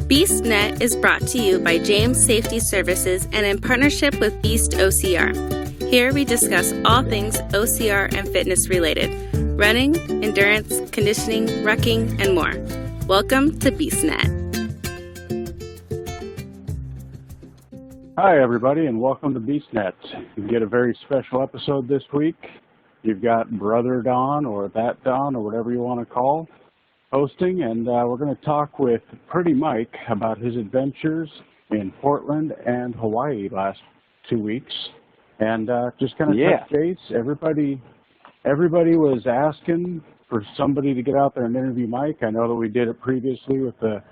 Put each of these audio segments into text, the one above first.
BeastNet is brought to you by James Safety Services and in partnership with Beast OCR. Here we discuss all things OCR and fitness related, running, endurance, conditioning, rucking, and more. Welcome to BeastNet. Hi everybody and welcome to BeastNet. You get a very special episode this week. You've got Brother Don or that Don or whatever you want to call hosting, and we're going to talk with Pretty Mike about his adventures in Portland and Hawaii last 2 weeks, and just kind of touch base. Everybody was asking for somebody to get out there and interview Mike. I know that we did it previously with the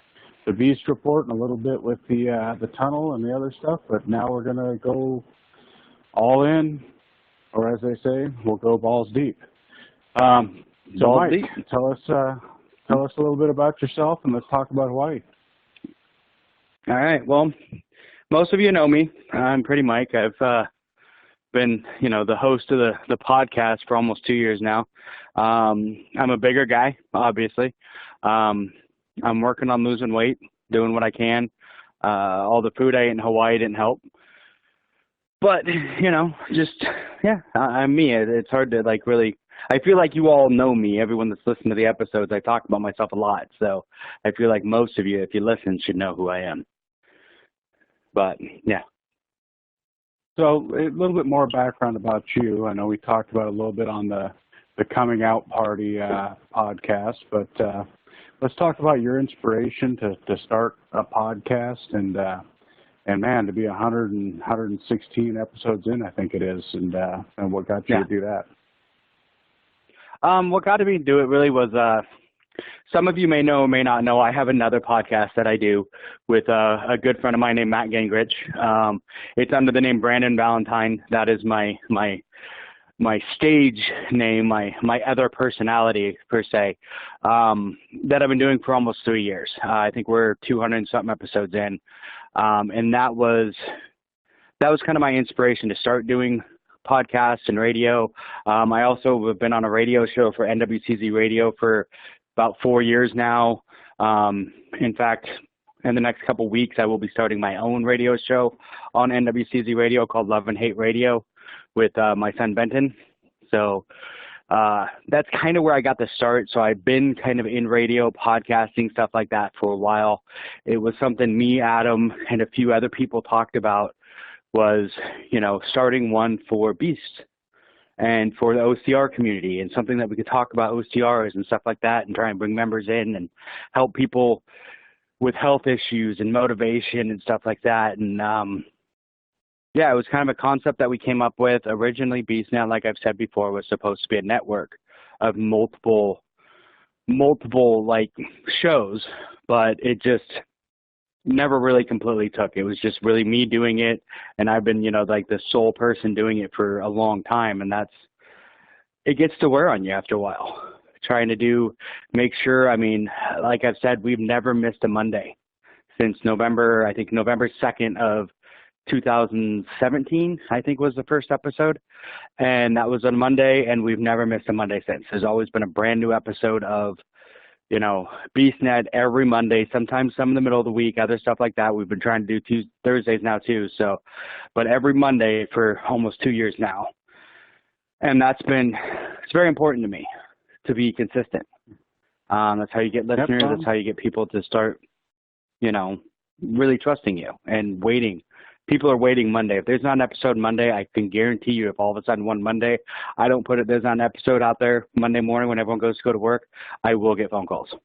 Beast Report and a little bit with the tunnel and the other stuff, but now we're going to go all in, or as they say, we'll go balls deep. So Mike, deep. Tell us a little bit about yourself, and let's talk about Hawaii. All right. Well, most of you know me. I'm Pretty Mike. I've been, the host of the podcast for almost 2 years now. I'm a bigger guy, obviously. I'm working on losing weight, doing what I can. All the food I ate in Hawaii didn't help. But, I'm me. It's hard to, really... I feel like you all know me. Everyone that's listened to the episodes, I talk about myself a lot. So I feel like most of you, if you listen, should know who I am. But, yeah. So a little bit more background about you. I know we talked about a little bit on the Coming Out Party podcast, but let's talk about your inspiration to start a podcast and man, to be 116 episodes in, I think it is, and what got you to do that. What got me to do it really was, some of you may know or may not know, I have another podcast that I do with a good friend of mine named Matt Gingrich. It's under the name Brandon Valentine. That is my stage name, my other personality per se, that I've been doing for almost 3 years. I think we're 200 and something episodes in, and that was kind of my inspiration to start doing podcasts and radio. I also have been on a radio show for NWCZ Radio for about 4 years now. In fact, in the next couple weeks, I will be starting my own radio show on NWCZ Radio called Love and Hate Radio with my son Benton. So that's kind of where I got the start. So I've been kind of in radio, podcasting, stuff like that for a while. It was something me, Adam, and a few other people talked about, was, starting one for Beast and for the OCR community, and something that we could talk about OCRs and stuff like that and try and bring members in and help people with health issues and motivation and stuff like that. And it was kind of a concept that we came up with. Originally, BeastNet, like I've said before, was supposed to be a network of multiple shows, but it just never really completely took. It was just really me doing it, and I've been, the sole person doing it for a long time, and it gets to wear on you after a while. Trying to make sure, like I've said, we've never missed a Monday since November 2nd of 2017, I think was the first episode, and that was on Monday, and we've never missed a Monday since. There's always been a brand new episode of BeastNet every Monday, sometimes some in the middle of the week, other stuff like that. We've been trying to do Thursdays now too. So, but every Monday for almost 2 years now. And it's very important to me to be consistent. That's how you get listeners. That's how you get people to start, really trusting you and waiting. People are waiting Monday. If there's not an episode Monday, I can guarantee you if all of a sudden one Monday I don't put it, there's not an episode out there Monday morning when everyone goes to go to work, I will get phone calls.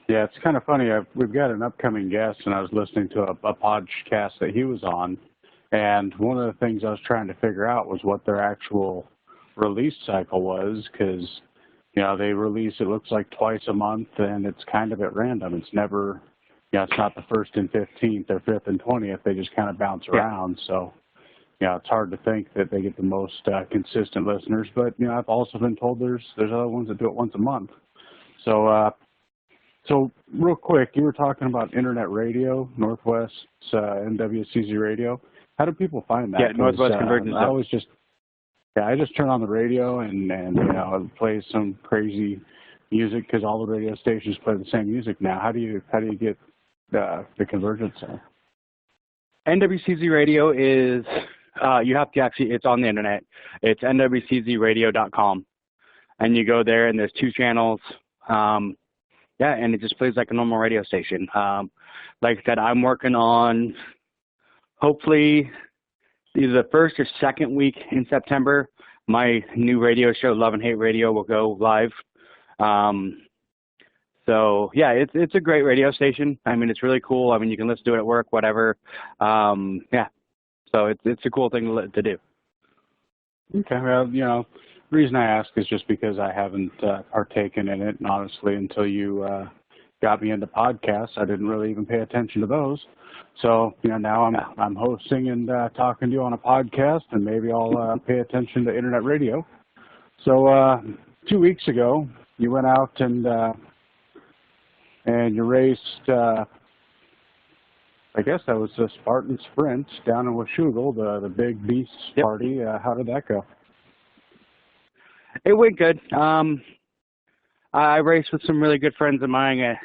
Yeah, it's kind of funny. We've got an upcoming guest, and I was listening to a podcast that he was on, and one of the things I was trying to figure out was what their actual release cycle was, because, they release, it looks like twice a month, and it's kind of at random. It's never... it's not the 1st and 15th or 5th and 20th. They just kind of bounce around. So, it's hard to think that they get the most consistent listeners. But, I've also been told there's other ones that do it once a month. So, real quick, you were talking about internet radio, Northwest NWCZ Radio. How do people find that? Yeah, Northwest Convergence. I just turn on the radio and it plays some crazy music because all the radio stations play the same music now. How do you get the Convergence Center? NWCZ Radio is, you have to actually, it's on the internet. It's nwczradio.com. And you go there and there's 2 channels. Yeah, and it just plays like a normal radio station. Like I said, I'm working on hopefully either the first or second week in September, my new radio show, Love and Hate Radio, will go live. So yeah, it's a great radio station. I mean, it's really cool. I mean, you can listen to it at work, whatever. Yeah, so it's a cool thing to do. Okay, well, you know, the reason I ask is just because I haven't partaken in it, and honestly, until you got me into podcasts, I didn't really even pay attention to those. So, you know, now I'm hosting and talking to you on a podcast, and maybe I'll pay attention to internet radio. So 2 weeks ago, you went out and you raced, I guess that was the Spartan Sprint down in Washougal, the big beast party. How did that go? It went good. I raced with some really good friends of mine,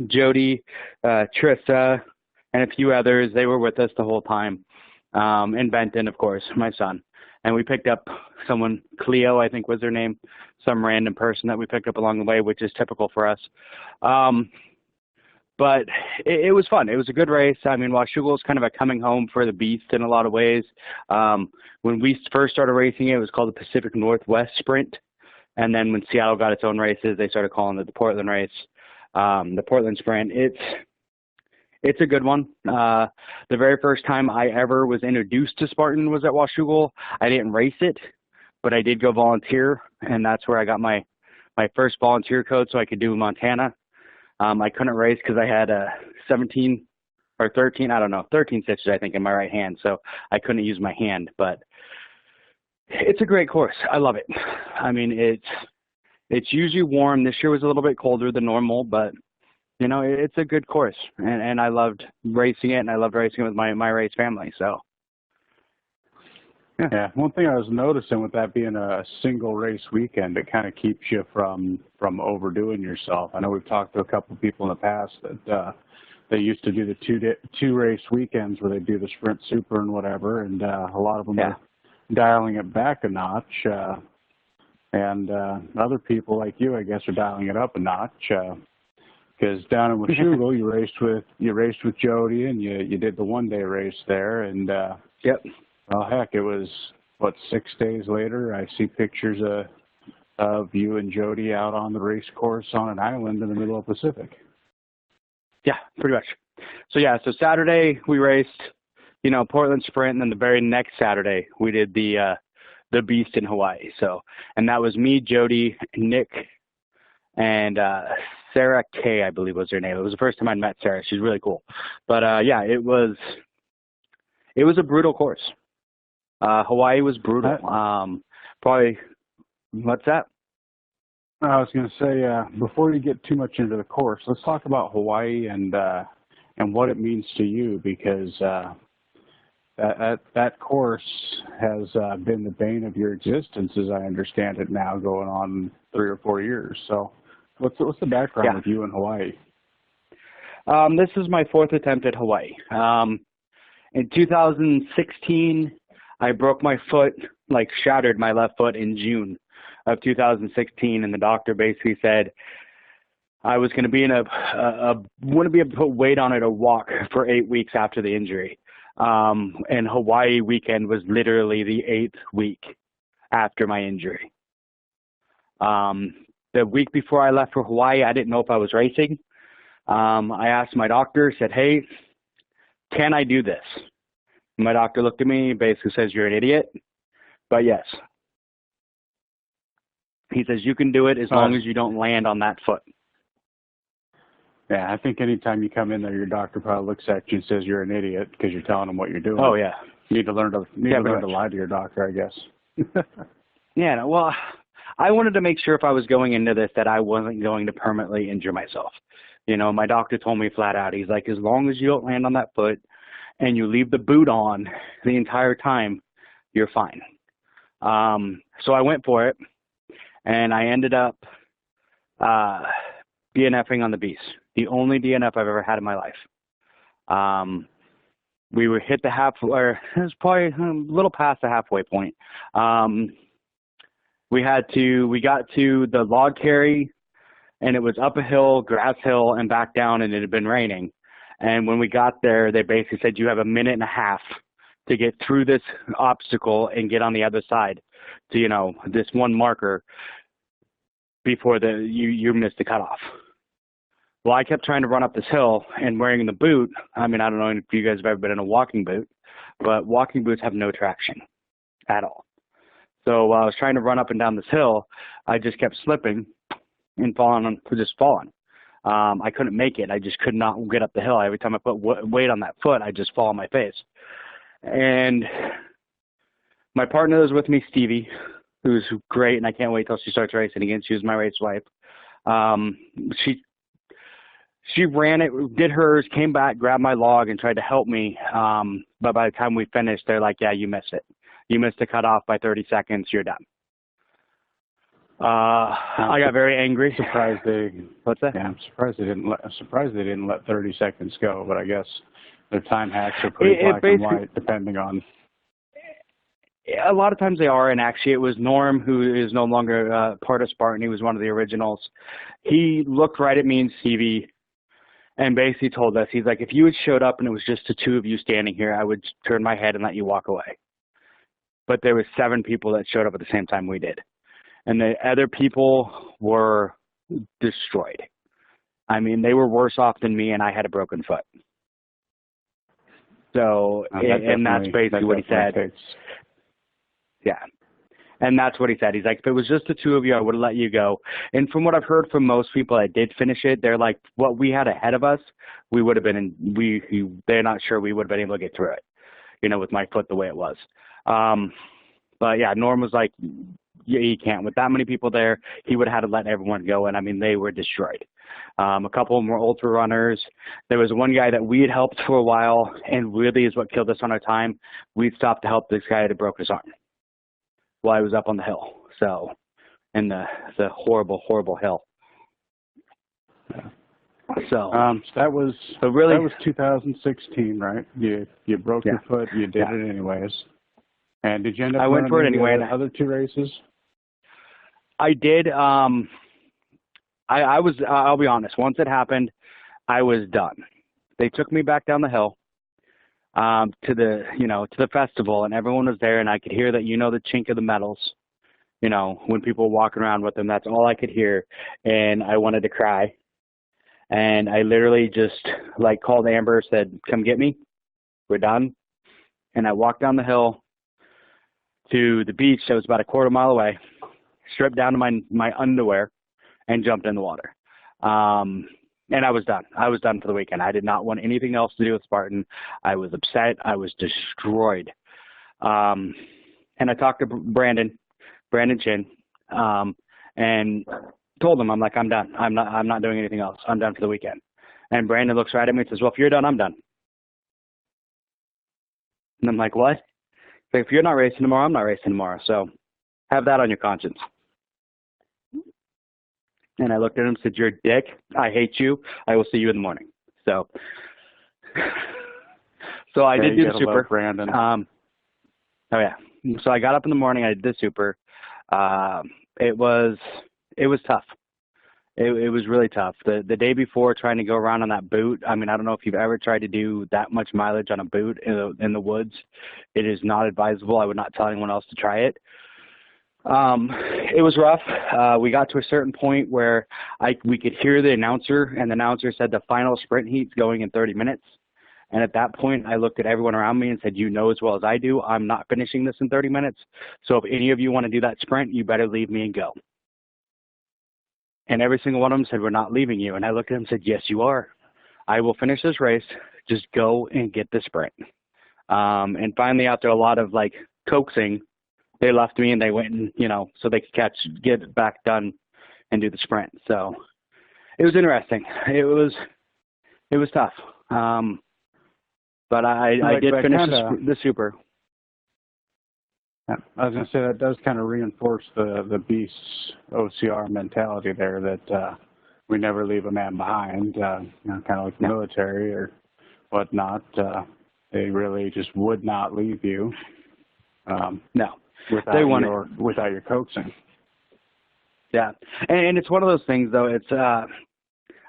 Jody, Trista, and a few others. They were with us the whole time. And Benton, of course, my son. And we picked up someone, Cleo, I think was her name, some random person that we picked up along the way, which is typical for us. But it was fun. It was a good race. I mean, Washougal is kind of a coming home for the beast in a lot of ways. When we first started racing it was called the Pacific Northwest Sprint. And then when Seattle got its own races, they started calling it the Portland race, the Portland Sprint. It's a good one. The very first time I ever was introduced to Spartan was at Washougal. I didn't race it, but I did go volunteer, and that's where I got my first volunteer code so I could do Montana. I couldn't race because I had 17 or 13, I don't know, 13 stitches, I think, in my right hand, so I couldn't use my hand. But it's a great course. I love it. I mean, it's usually warm. This year was a little bit colder than normal, but you know, it's a good course, and I loved racing it, and I loved racing it with my race family. So, yeah. One thing I was noticing with that being a single race weekend, it kind of keeps you from overdoing yourself. I know we've talked to a couple of people in the past that they used to do the two race weekends where they do the Sprint Super and whatever, and a lot of them are dialing it back a notch, and other people like you, I guess, are dialing it up a notch. Because down in Washougal, you raced with Jody, and you did the 1-day race there, and well, heck, it was 6 days later. I see pictures of you and Jody out on the race course on an island in the middle of the Pacific. Yeah, pretty much. So Saturday we raced, you know, Portland Sprint, and then the very next Saturday we did the Beast in Hawaii. So, and that was me, Jody, Nick, and Sarah Kay, I believe was her name. It was the first time I met Sarah. She's really cool. But yeah, it was a brutal course. Hawaii was brutal. Probably, what's that? I was going to say, before you get too much into the course, let's talk about Hawaii and what it means to you, because that course has been the bane of your existence, as I understand it now, going on 3 or 4 years. So what's the background with you in Hawaii? This is my 4th attempt at Hawaii. In 2016, I broke my foot, like shattered my left foot in June of 2016, and the doctor basically said I was going to be wouldn't be able to put weight on it or walk for 8 weeks after the injury. And Hawaii weekend was literally the 8th week after my injury. The week before I left for Hawaii, I didn't know if I was racing. I asked my doctor, said, hey, can I do this? My doctor looked at me, basically says, you're an idiot, but yes. He says, you can do it as long as you don't land on that foot. Yeah, I think anytime you come in there, your doctor probably looks at you and says you're an idiot because you're telling him what you're doing. Oh, yeah. You need to learn to lie to your doctor, I guess. Yeah, well, I wanted to make sure if I was going into this that I wasn't going to permanently injure myself. You know, my doctor told me flat out, he's like, as long as you don't land on that foot and you leave the boot on the entire time, you're fine. So I went for it, and I ended up BNFing on the Beast. The only DNF I've ever had in my life. We were hit the or it was probably a little past the halfway point. We got to the log carry, and it was up a hill, grass hill, and back down, and it had been raining. And when we got there, they basically said, you have a minute and a half to get through this obstacle and get on the other side to, this one marker before you missed the cutoff. Well, I kept trying to run up this hill and wearing the boot. I mean, I don't know if you guys have ever been in a walking boot, but walking boots have no traction at all. So while I was trying to run up and down this hill, I just kept slipping and falling. I couldn't make it. I just could not get up the hill. Every time I put weight on that foot, I just fall on my face. And my partner was with me, Stevie, who's great, and I can't wait till she starts racing again. She was my race wife. She ran it, did hers, came back, grabbed my log, and tried to help me. But by the time we finished, they're like, yeah, you missed it. You missed the cutoff by 30 seconds. You're done. I got very angry. What's that? Yeah, I'm surprised they didn't let 30 seconds go, but I guess their time hacks are pretty black and white, depending on. A lot of times they are, and actually it was Norm, who is no longer part of Spartan. He was one of the originals. He looked right at me and Stevie and basically told us, he's like, if you had showed up and it was just the two of you standing here, I would turn my head and let you walk away. But there were 7 people that showed up at the same time we did. And the other people were destroyed. I mean, they were worse off than me, and I had a broken foot. So, and that's basically what he said. Yeah. And that's what he said. He's like, if it was just the two of you, I would have let you go. And from what I've heard from most people that did finish it, they're like, what we had ahead of us, we would have been they're not sure we would have been able to get through it, with my foot the way it was. But yeah, Norm was like, yeah, he can't. With that many people there, he would have had to let everyone go. And I mean, they were destroyed. A couple of them were ultra runners. There was one guy that we had helped for a while, and really is what killed us on our time. We stopped to help this guy that had broke his arm while I was up on the hill. So, in the horrible, horrible hill. So that was 2016, right? You broke your foot. You did it anyways. And did you end up? I went for it anyway. The other 2 races. I did. I was. I'll be honest. Once it happened, I was done. They took me back down the hill to the festival, and everyone was there, and I could hear that the chink of the metals. When people were walking around with them, that's all I could hear, and I wanted to cry. And I literally just called Amber, said, "Come get me. We're done." And I walked down the hill to the beach that was about a quarter mile away, stripped down to my underwear, and jumped in the water. And I was done. I was done for the weekend. I did not want anything else to do with Spartan. I was upset. I was destroyed. And I talked to Brandon Chin, and told him, I'm like, I'm done. I'm not doing anything else. I'm done for the weekend. And Brandon looks right at me and says, well, if you're done, I'm done. And I'm like, what? Like, if you're not racing tomorrow, I'm not racing tomorrow. So have that on your conscience. And I looked at him and said, you're a dick. I hate you. I will see you in the morning. So I did do the super. Brandon. Oh, yeah. So I got up in the morning. I did the super. It was tough. It was really tough. The day before, trying to go around on that boot, I mean, I don't know if you've ever tried to do that much mileage on a boot in the woods. It is not advisable. I would not tell anyone else to try it. It was rough. We got to a certain point where we could hear the announcer, and the announcer said the final sprint heat's going in 30 minutes. And at that point, I looked at everyone around me and said, you know as well as I do, I'm not finishing this in 30 minutes. So if any of you want to do that sprint, you better leave me and go. And every single one of them said, we're not leaving you. And I looked at them and said, yes, you are. I will finish this race. Just go and get the sprint. And finally, after a lot of coaxing, they left me and they went and, so they could get it back done and do the sprint. So it was interesting. It was tough. But I did finish the super. Yeah, I was going to say that does kind of reinforce the Beast's OCR mentality there, that we never leave a man behind, kind of like the military or whatnot. They really just would not leave you. No, without your coaxing. Yeah, and it's one of those things, though. It's, I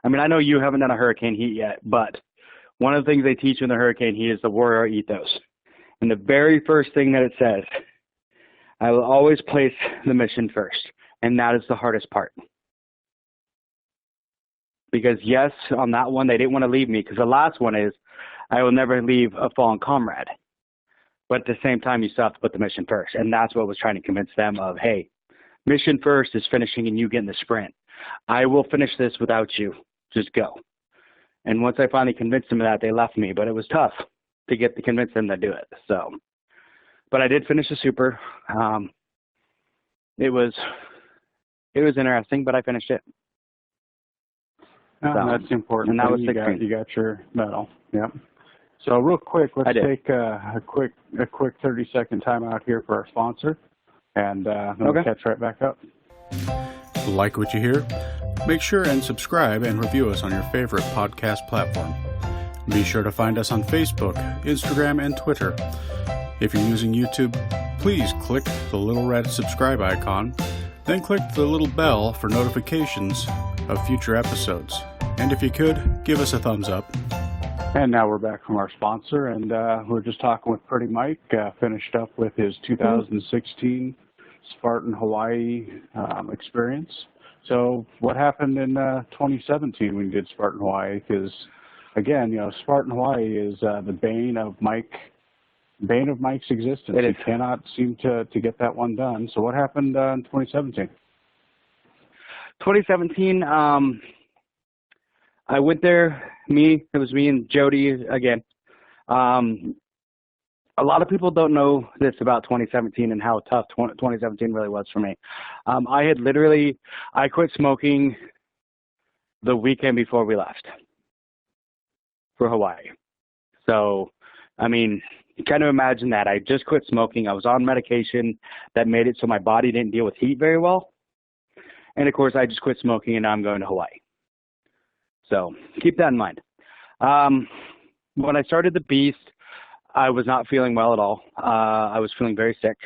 mean, I know you haven't done a hurricane heat yet, but one of the things they teach in the hurricane heat is the warrior ethos. And the very first thing that it says, I will always place the mission first, and that is the hardest part. Because yes, on that one, they didn't want to leave me, because the last one is, I will never leave a fallen comrade. But at the same time, you still have to put the mission first. And that's what I was trying to convince them of, hey, mission first is finishing and you getting the sprint. I will finish this without you. Just go. And once I finally convinced them of that, they left me. But it was tough to convince them to do it. So, but I did finish the super. It was interesting, but I finished it. So, that's important. And that was you got your medal. Yep. So real quick, let's take a quick 30-second timeout here for our sponsor, and then we'll catch right back up. Like what you hear? Make sure and subscribe and review us on your favorite podcast platform. Be sure to find us on Facebook, Instagram, and Twitter. If you're using YouTube, please click the little red subscribe icon, then click the little bell for notifications of future episodes. And if you could, give us a thumbs up. And now we're back from our sponsor, and we're just talking with Pretty Mike, finished up with his 2016 Spartan Hawaii experience. So what happened in 2017 when you did Spartan Hawaii? Because, again, Spartan Hawaii is the bane of Mike's existence. He cannot seem to get that one done. So what happened in 2017? 2017, I went there, it was me and Jody again. A lot of people don't know this about 2017 and how tough 2017 really was for me. I quit smoking the weekend before we left for Hawaii. So, I mean, you kind of imagine that. I just quit smoking. I was on medication that made it so my body didn't deal with heat very well. And of course, I just quit smoking and now I'm going to Hawaii. So keep that in mind. When I started the Beast, I was not feeling well at all. I was feeling very sick,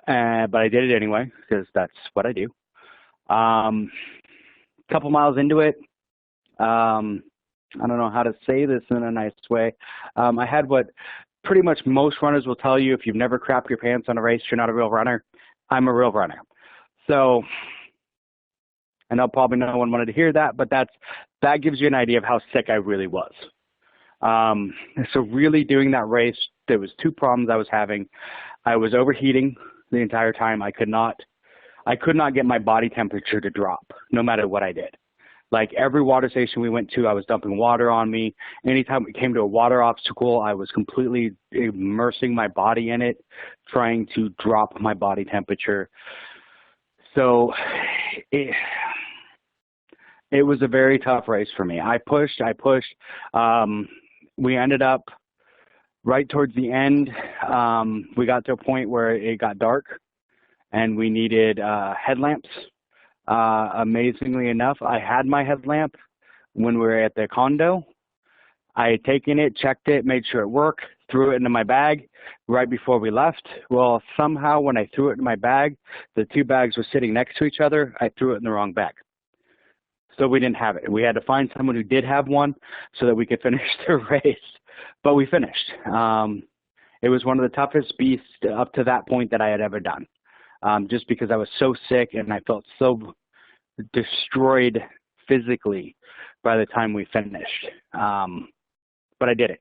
but I did it anyway because that's what I do. Couple miles into it, I don't know how to say this in a nice way. I had what pretty much most runners will tell you: if you've never crapped your pants on a race, you're not a real runner. I'm a real runner. So, I know probably no one wanted to hear that, but that gives you an idea of how sick I really was. So really doing that race, there was two problems I was having. I was overheating the entire time. I could not get my body temperature to drop no matter what I did. Like every water station we went to, I was dumping water on me. Anytime we came to a water obstacle, I was completely immersing my body in it, trying to drop my body temperature. So it was a very tough race for me. I pushed. We ended up right towards the end. We got to a point where it got dark and we needed headlamps. Amazingly enough, I had my headlamp when we were at the condo. I had taken it, checked it, made sure it worked, threw it into my bag right before we left. Well, somehow when I threw it in my bag, the two bags were sitting next to each other. I threw it in the wrong bag. So we didn't have it. We had to find someone who did have one so that we could finish the race. But we finished. It was one of the toughest beasts up to that point that I had ever done. Just because I was so sick and I felt so destroyed physically by the time we finished. But I did it.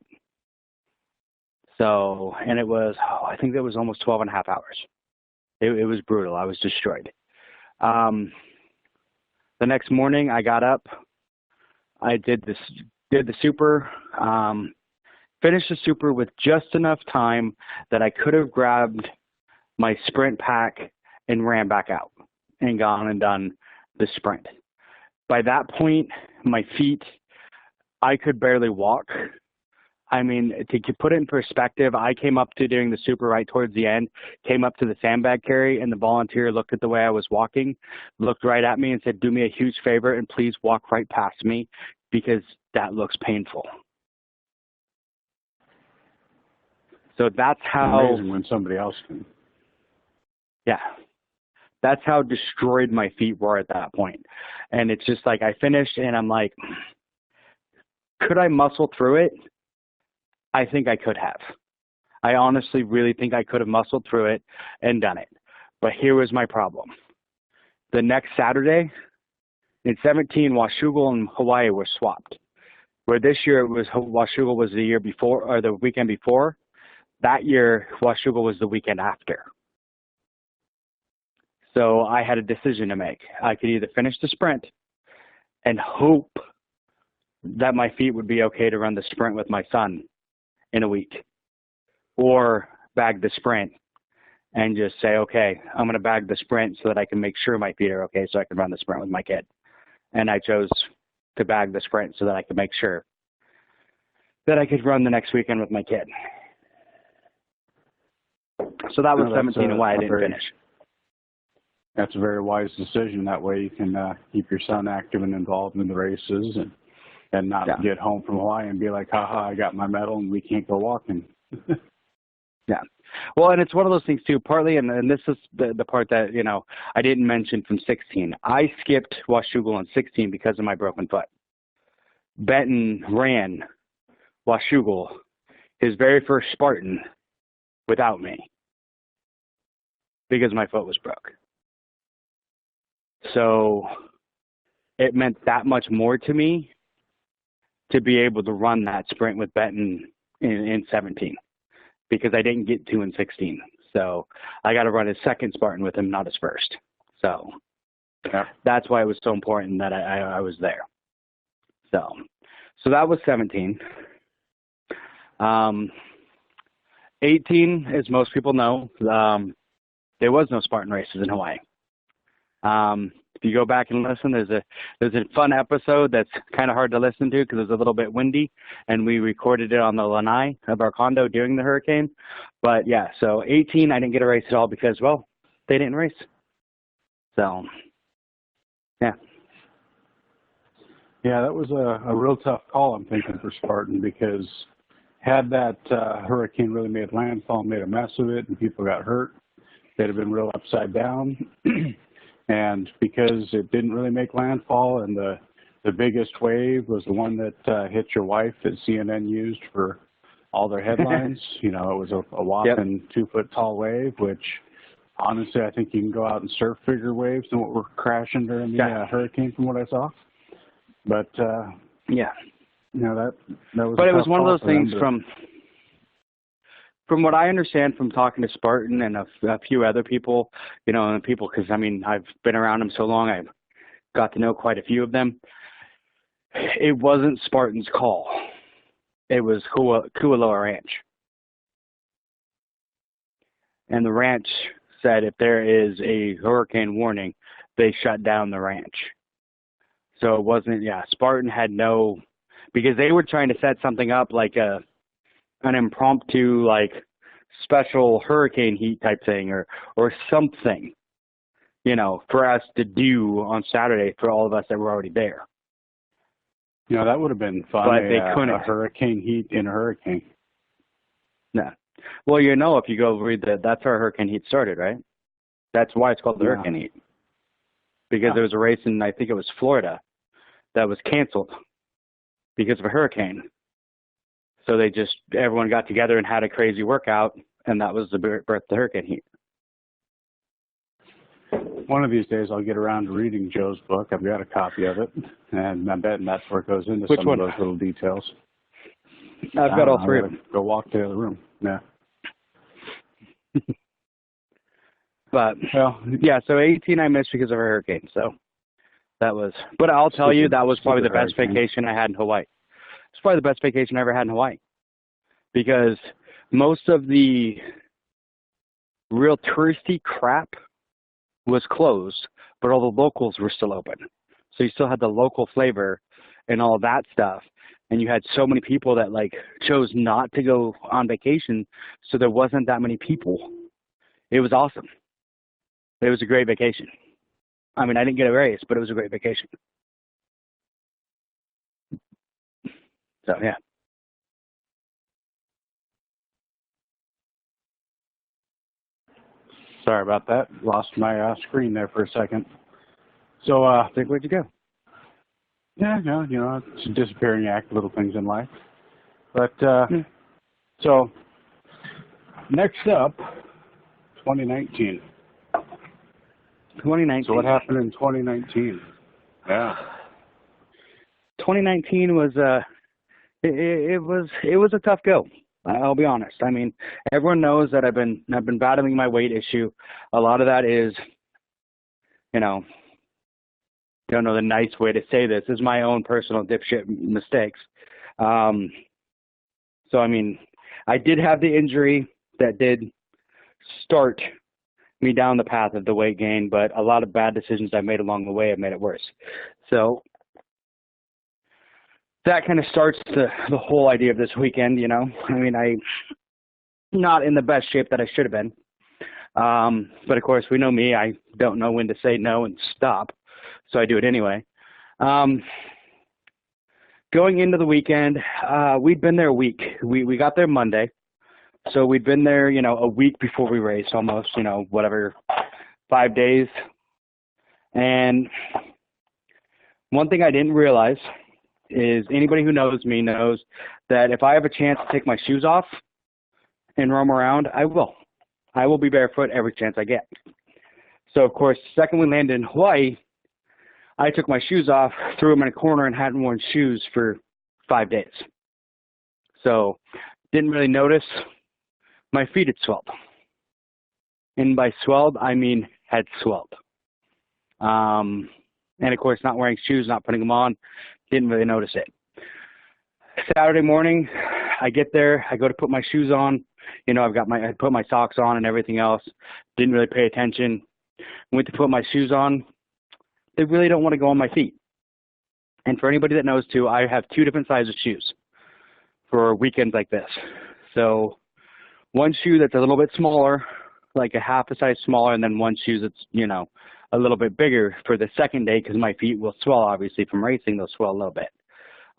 So, and it was, I think it was almost 12 and a half hours. It was brutal. I was destroyed. The next morning I got up, I did the super, finished the super with just enough time that I could have grabbed my sprint pack and ran back out and gone and done the sprint. By that point, my feet, I could barely walk. I mean, to put it in perspective, I came up to doing the super right towards the end, came up to the sandbag carry, and the volunteer looked at the way I was walking, looked right at me and said, do me a huge favor and please walk right past me because that looks painful. So that's how... It's amazing when somebody else can. Yeah. That's how destroyed my feet were at that point. And it's just like I finished and I'm like, could I muscle through it? I think I could have. I honestly really think I could have muscled through it and done it. But here was my problem. The next Saturday, in 17, Washougal and Hawaii were swapped. Where this year it was Washougal was the year before or the weekend before. That year, Washougal was the weekend after. So I had a decision to make. I could either finish the sprint and hope that my feet would be okay to run the sprint with my son in a week, or bag the sprint and just say, okay, I'm going to bag the sprint so that I can make sure my feet are okay so I can run the sprint with my kid. And I chose to bag the sprint so that I could make sure that I could run the next weekend with my kid. So that was 17 and why I didn't finish. That's a very wise decision. That way you can keep your son active and involved in the races and not get home from Hawaii and be like, haha, I got my medal and we can't go walking. Yeah. Well, and it's one of those things too, partly, and this is the part that, you know, I didn't mention from 16. I skipped Washougal in 16 because of my broken foot. Benton ran Washougal, his very first Spartan, without me because my foot was broke. So it meant that much more to me to be able to run that sprint with Benton in 17 because I didn't get to in 16. So I got to run his second Spartan with him, not his first. So that's why it was so important that I was there. So that was 17. 18, as most people know, there was no Spartan races in Hawaii. If you go back and listen, there's a fun episode that's kind of hard to listen to because it's a little bit windy, and we recorded it on the lanai of our condo during the hurricane. But yeah, so 18, I didn't get a race at all because, well, they didn't race. So, yeah. Yeah, that was a real tough call, I'm thinking, for Spartan, because had that hurricane really made landfall, made a mess of it, and people got hurt, they'd have been real upside down. And because it didn't really make landfall, and the biggest wave was the one that hit your wife that CNN used for all their headlines, you know, it was a whopping 2-foot tall wave, which honestly I think you can go out and surf bigger waves than what were crashing during the hurricane from what I saw. But you know, that was. But it was one of those things from what I understand from talking to Spartan and a few other people, you know, and people, because I mean I've been around them so long, I've got to know quite a few of them. It wasn't Spartan's call. It was Kualoa Ranch, and the ranch said if there is a hurricane warning, they shut down the ranch. So it wasn't, Spartan had no, because they were trying to set something up like an impromptu, like, special hurricane heat type thing or something, you know, for us to do on Saturday for all of us that were already there. You know, that would have been fun, but they couldn't. A hurricane heat in a hurricane. Yeah. Well, you know, if you go read that's how hurricane heat started, right? That's why it's called the hurricane heat. Because there was a race in, I think it was Florida, that was canceled because of a hurricane. So everyone got together and had a crazy workout, and that was the birth of the hurricane heat. One of these days I'll get around to reading Joe's book. I've got a copy of it, and I'm betting that's where it goes into some of those little details. I've got all three of them. Go walk to the other room. Yeah. But, so 18 I missed because of a hurricane. So that was, but I'll tell you, that was probably the best vacation I had in Hawaii. It's probably the best vacation I ever had in Hawaii because most of the real touristy crap was closed, but all the locals were still open. So you still had the local flavor and all that stuff. and you had so many people that like chose not to go on vacation, so there wasn't that many people. It was awesome. It was a great vacation. I mean, I didn't get a raise, but it was a great vacation. So yeah. Sorry about that. Lost my screen there for a second. So, Where'd you go? yeah, no, you know, it's a disappearing act, little things in life. But, so, next up, 2019. 2019. So what happened in 2019? Yeah. 2019 was it was a tough go. I'll be honest. I mean, everyone knows that I've been battling my weight issue. A lot of that is, you know, don't know the nice way to say this, is my own personal dipshit mistakes. So I mean, I did have the injury that did start me down the path of the weight gain, but a lot of bad decisions I made along the way have made it worse. So that kind of starts the whole idea of this weekend, you know. I mean, I'm not in the best shape that I should have been. But of course, we know me. I don't know when to say no and stop, so I do it anyway. Going into the weekend, we'd been there a week. We got there Monday, so we'd been there, you know, a week before we raced, almost, you know, whatever, 5 days. And one thing I didn't realize is anybody who knows me knows that if I have a chance to take my shoes off and roam around, I will. I will be barefoot every chance I get. So, of course, the second we landed in Hawaii, I took my shoes off, threw them in a corner, and hadn't worn shoes for 5 days. So, didn't really notice. My feet had swelled. And by swelled, I mean had swelled. And, of course, not wearing shoes, not putting them on, didn't really notice it. Saturday morning, I get there, I go to put my shoes on. You know, I put my socks on and everything else. Didn't really pay attention. Went to put my shoes on. They really don't want to go on my feet. And for anybody that knows too, I have 2 different sizes of shoes for weekends like this. So one shoe that's a little bit smaller, like a half a size smaller, and then one shoe that's, you know, a little bit bigger for the second day because my feet will swell, obviously, from racing. They'll swell a little bit.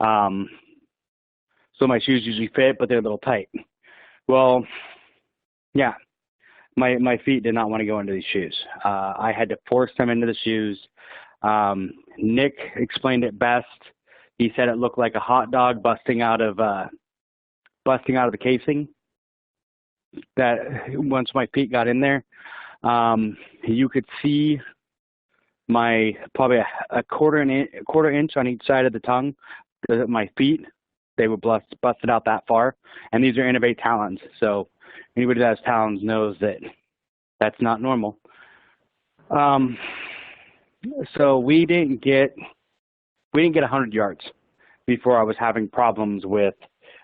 So my shoes usually fit, but they're a little tight. Well, yeah, my feet did not want to go into these shoes. I had to force them into the shoes. Nick explained it best. He said it looked like a hot dog busting out of the casing. That once my feet got in there, you could see my probably a quarter inch on each side of the tongue. My feet, they were busted out that far, and these are innovate talons. So anybody that has talons knows that that's not normal. So we didn't get 100 yards before I was having problems with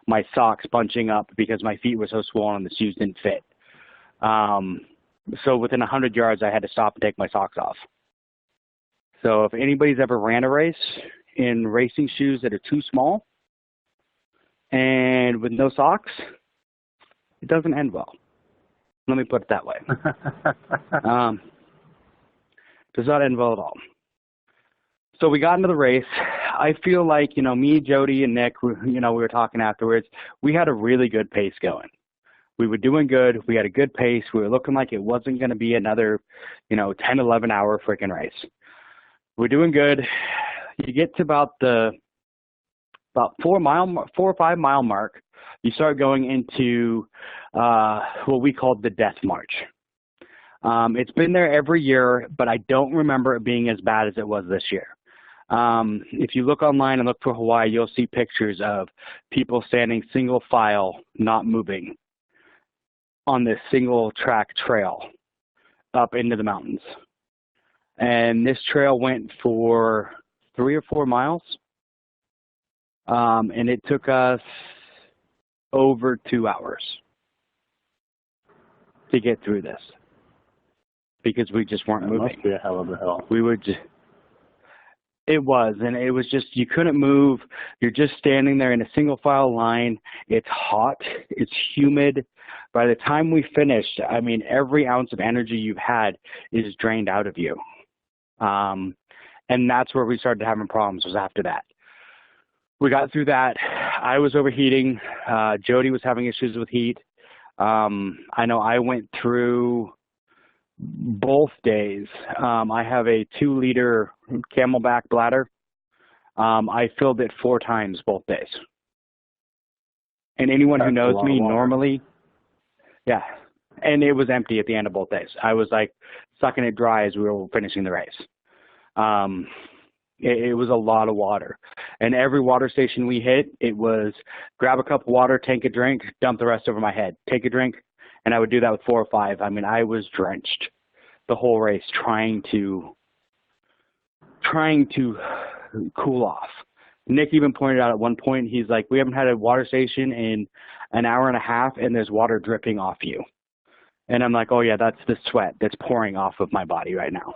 my socks bunching up because my feet were so swollen and the shoes didn't fit. So within 100 yards, I had to stop and take my socks off. So if anybody's ever ran a race in racing shoes that are too small and with no socks, it doesn't end well. Let me put it that way. Does not end well at all. So we got into the race. I feel like, you know, me, Jody, and Nick, you know, we were talking afterwards. We had a really good pace going. We were doing good. We had a good pace. We were looking like it wasn't going to be another, you know, 10, 11 hour freaking race. We're doing good. You get to about 4 or 5 mile mark. You start going into what we called the death march. It's been there every year, but I don't remember it being as bad as it was this year. If you look online and look for Hawaii, you'll see pictures of people standing single file, not moving on this single track trail up into the mountains. And this trail went for 3 or 4 miles. And it took us over 2 hours to get through this because we just weren't moving. Must be a hell of a hell. We were just, It was, and it was just, you couldn't move. You're just standing there in a single file line. It's hot. It's humid. By the time we finished, I mean, every ounce of energy you've had is drained out of you. And that's where we started having problems, was after that. We got through that. I was overheating. Jody was having issues with heat. I know I went through both days. I have a 2-liter Camelback bladder. I filled it 4 times both days. And anyone who knows me normally, yeah, and it was empty at the end of both days. I was like sucking it dry as we were finishing the race. It was a lot of water. And every water station we hit, it was grab a cup of water, take a drink, dump the rest over my head, take a drink. And I would do that with 4 or 5. I mean, I was drenched the whole race trying to cool off. Nick even pointed out at one point, he's like, we haven't had a water station in an hour and a half and there's water dripping off you. And I'm like, oh yeah, that's the sweat that's pouring off of my body right now.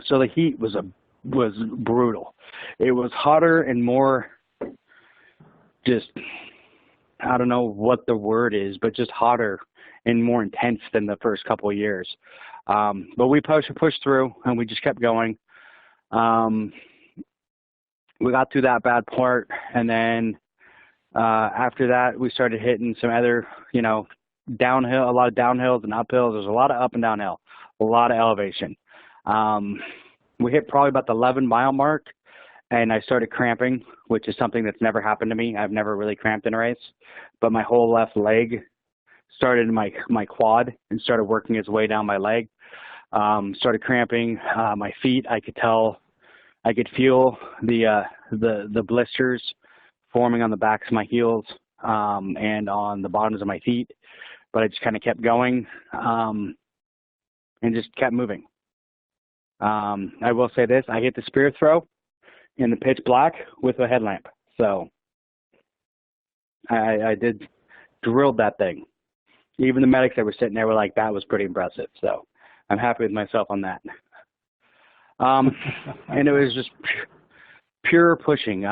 So the heat was brutal. It was hotter and more just, I don't know what the word is, but just hotter and more intense than the first couple of years. But we pushed through and we just kept going. We got through that bad part, and then after that we started hitting some other, downhill, a lot of downhills and uphills. There's a lot of up and downhill, a lot of elevation. We hit probably about the 11-mile mark, and I started cramping, which is something that's never happened to me. I've never really cramped in a race, but my whole left leg started in my quad and started working its way down my leg. Started cramping. My feet, I could feel the blisters forming on the backs of my heels and on the bottoms of my feet, but I just kind of kept going and just kept moving. I will say this, I hit the spear throw in the pitch black with a headlamp. So I did drilled that thing. Even the medics that were sitting there were like, that was pretty impressive. So I'm happy with myself on that. And it was just pure pushing.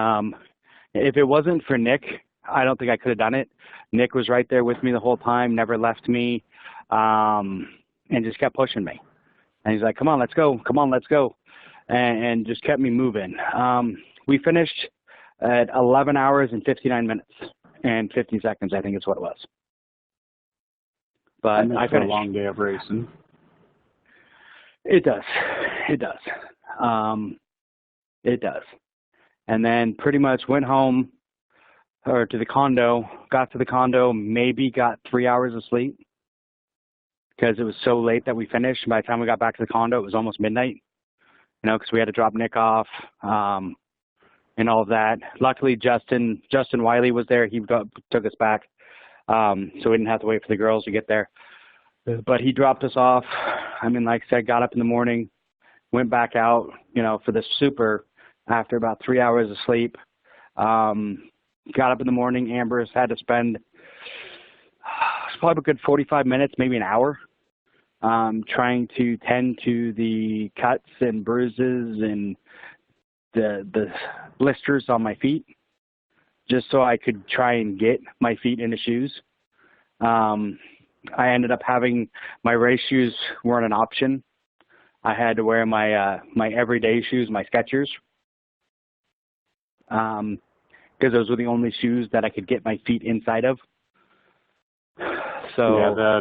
If it wasn't for Nick, I don't think I could have done it. Nick was right there with me the whole time, never left me, and just kept pushing me. And he's like, come on, let's go. Come on, let's go. And just kept me moving. We finished at 11 hours and 59 minutes and 15 seconds, I think is what it was. But I finished. A long day of racing. It does. It does. It does. And then pretty much went home or to the condo, got to the condo, maybe got 3 hours of sleep because it was so late that we finished. By the time we got back to the condo, it was almost midnight, because we had to drop Nick off and all of that. Luckily, Justin Wiley was there. He took us back, so we didn't have to wait for the girls to get there. But he dropped us off. I mean, like I said, got up in the morning, went back out, for the super after about 3 hours of sleep. Got up in the morning. Amber's had to spend probably a good 45 minutes, maybe an hour, trying to tend to the cuts and bruises and the blisters on my feet, just so I could try and get my feet into shoes. I ended up having my race shoes weren't an option. I had to wear my my everyday shoes, my Skechers, because those were the only shoes that I could get my feet inside of. So yeah,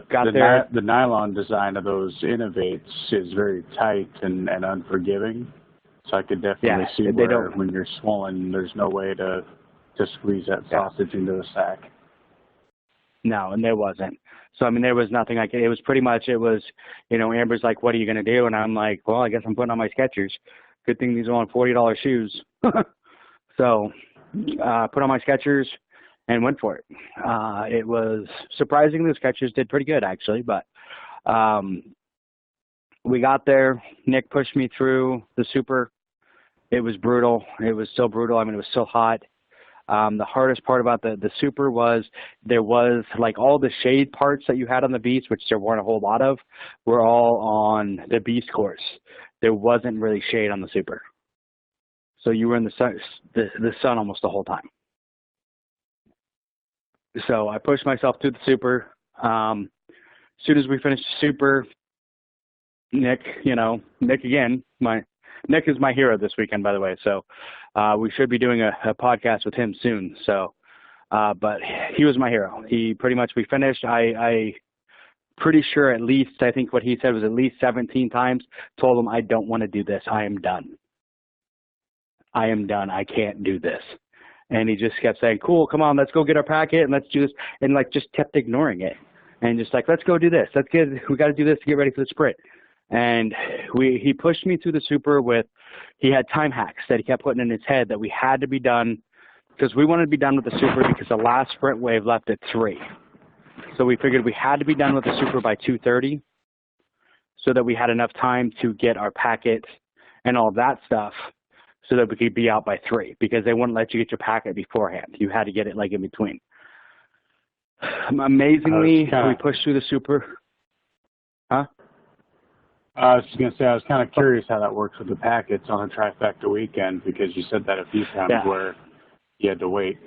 the nylon design of those Innovates is very tight and unforgiving. So I could definitely see where when you're swollen, there's no way to squeeze that sausage into the sack. No, and there wasn't. So, I mean, there was nothing like it. It was pretty much, Amber's like, what are you going to do? And I'm like, well, I guess I'm putting on my Skechers. Good thing these are on $40 shoes. So, put on my Skechers and went for it. It was surprising the Skechers did pretty good, actually. But we got there. Nick pushed me through the super. It was brutal. It was still brutal. I mean, it was still hot. The hardest part about the super was there was like all the shade parts that you had on the beast, which there weren't a whole lot of, were all on the beast course. there wasn't really shade on the super. So you were in the sun almost the whole time. So I pushed myself through the super. As soon as we finished the super, Nick again, Nick is my hero this weekend, by the way. So we should be doing a podcast with him soon. So, but he was my hero. We finished. I pretty sure at least, I think what he said was at least 17 times, told him, I don't want to do this. I am done. I am done. I can't do this. And he just kept saying, cool, come on, let's go get our packet and let's do this. And like just kept ignoring it. And just like, let's go do this. We got to do this to get ready for the sprint. And he pushed me through the super he had time hacks that he kept putting in his head that we had to be done because we wanted to be done with the super because the last sprint wave left at 3. So we figured we had to be done with the super by 2:30 so that we had enough time to get our packet and all that stuff so that we could be out by 3 because they wouldn't let you get your packet beforehand. You had to get it like in between. Amazingly, we pushed through the super. Huh? I was just going to say, I was kind of curious how that works with the packets on a trifecta weekend because you said that a few times where you had to wait.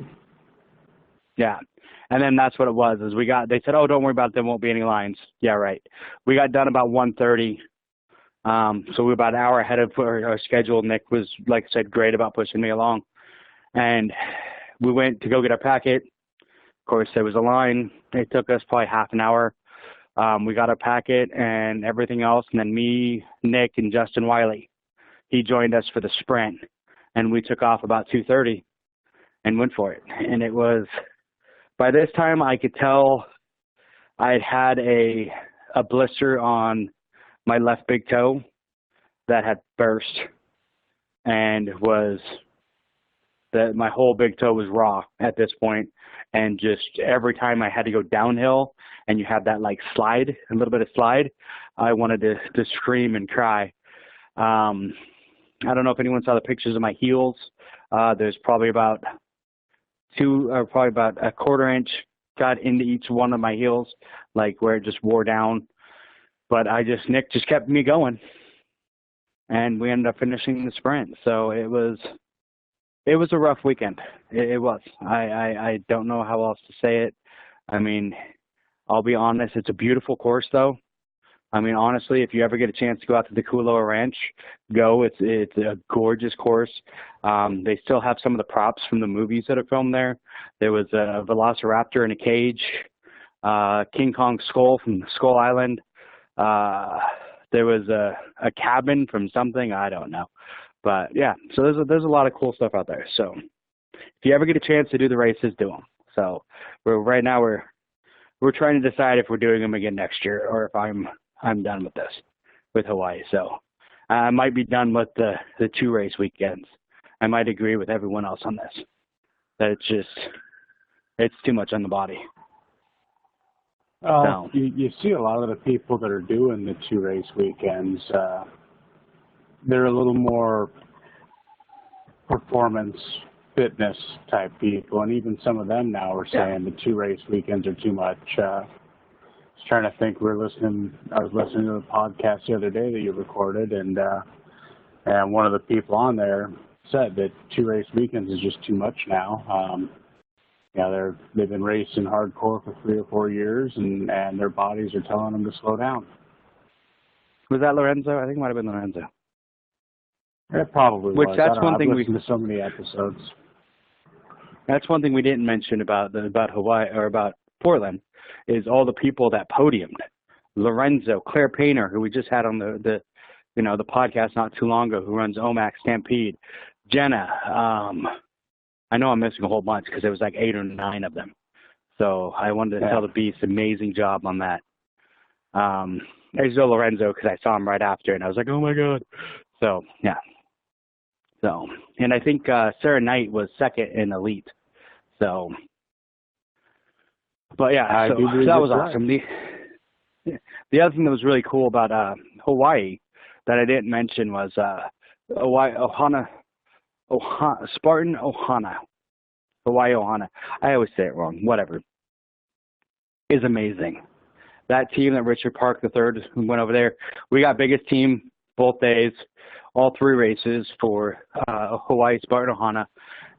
Yeah. And then that's what it was, they said, oh, don't worry about it, there won't be any lines. Yeah, right. We got done about 1:30. So we were about an hour ahead of our schedule. Nick was, like I said, great about pushing me along. And we went to go get our packet. Of course, there was a line. It took us probably half an hour. We got our packet and everything else. And then me, Nick, and Justin Wiley, he joined us for the sprint. And we took off about 2:30 and went for it. And it was, by this time, I could tell I had a blister on my left big toe that had burst and my whole big toe was raw at this point. And just every time I had to go downhill and you have that like slide, a little bit of slide, I wanted to scream and cry. I don't know if anyone saw the pictures of my heels. There's probably about a quarter inch got into each one of my heels, like where it just wore down. But Nick just kept me going, and we ended up finishing the sprint. So it was a rough weekend. It was. I don't know how else to say it. I mean, I'll be honest. It's a beautiful course, though. I mean, honestly, if you ever get a chance to go out to the Kualoa Ranch, go. It's a gorgeous course. They still have some of the props from the movies that are filmed there. There was a velociraptor in a cage, King Kong skull from Skull Island. There was a cabin from something, I don't know. But yeah, so there's a lot of cool stuff out there. So if you ever get a chance to do the races, do them. So right now we're trying to decide if we're doing them again next year or if I'm done with Hawaii. So I might be done with the 2 race weekends. I might agree with everyone else on this, that it's too much on the body. You see a lot of the people that are doing the 2 race weekends, they're a little more performance fitness type people, and even some of them now are saying the 2 race weekends are too much. I was trying to think. I was listening to the podcast the other day that you recorded, and one of the people on there said that 2 race weekends is just too much now. They've been racing hardcore for 3 or 4 years, and their bodies are telling them to slow down. Was that Lorenzo? I think it might have been Lorenzo. It probably was. That's one thing I've listened to so many episodes. That's one thing we didn't mention about Hawaii or about Portland is all the people that podiumed. Lorenzo, Claire Painter, who we just had on the podcast not too long ago, who runs OMAC Stampede, Jenna. I know I'm missing a whole bunch because there was like 8 or 9 of them. So I wanted to tell the Beast, amazing job on that. I just know Lorenzo because I saw him right after, and I was like, oh my God. So yeah. So, and I think Sarah Knight was 2nd in elite. So, but yeah, so that was awesome. The other thing that was really cool about Hawaii that I didn't mention was Spartan Ohana. Hawaii Ohana. I always say it wrong. Whatever. Is amazing. That team that Richard Park III went over there, we got biggest team both days, all 3 races for Hawaii Spartan Ohana,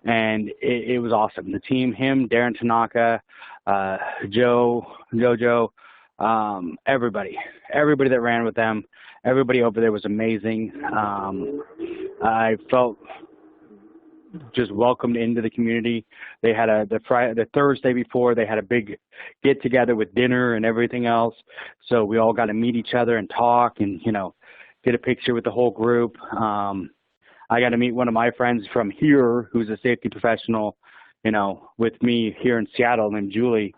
and it was awesome. The team, him, Darren Tanaka, Jojo, everybody that ran with them, everybody over there was amazing. I felt just welcomed into the community. They had the Thursday before, they had a big get together with dinner and everything else. So we all got to meet each other and talk and, get a picture with the whole group. I got to meet one of my friends from here who's a safety professional, with me here in Seattle, named Julia,